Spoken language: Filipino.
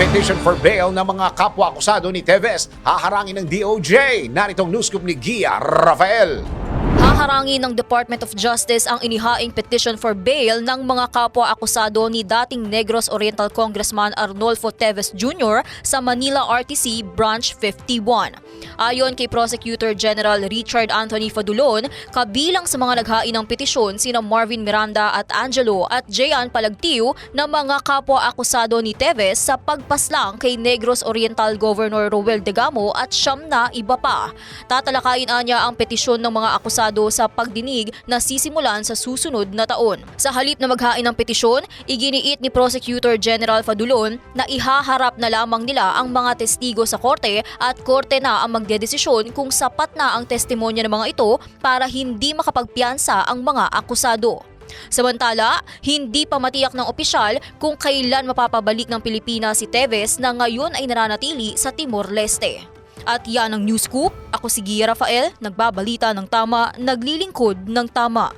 Petition for bail ng mga kapwa-akusado ni Teves haharangin ng DOJ. Naritong news scoop ni Gia Rafael. Haharangin ng Department of Justice ang inihaing petition for bail ng mga kapwa-akusado ni dating Negros Oriental Congressman Arnolfo Teves Jr. sa Manila RTC Branch 51. Ayon kay Prosecutor General Richard Anthony Fadulon, kabilang sa mga naghain ng petisyon sina Marvin Miranda at Angelo at Jayan Palagtiu na mga kapwa-akusado ni Teves sa pagpaslang kay Negros Oriental Governor Roel Degamo at siyam na iba pa. Tatalakayin niya ang petisyon ng mga akusado sa pagdinig na sisimulan sa susunod na taon. Sa halip na maghain ng petisyon, iginiit ni Prosecutor General Fadulon na ihaharap na lamang nila ang mga testigo sa korte at korte na ang magdedesisyon kung sapat na ang testimonya ng mga ito para hindi makapagpiyansa ang mga akusado. Samantala, hindi pa matiyak ng opisyal kung kailan mapapabalik ng Pilipinas si Teves na ngayon ay nananatili sa Timor-Leste. At yan ang News Scoop. Ako si Gia Rafael, nagbabalita ng tama, naglilingkod ng tama.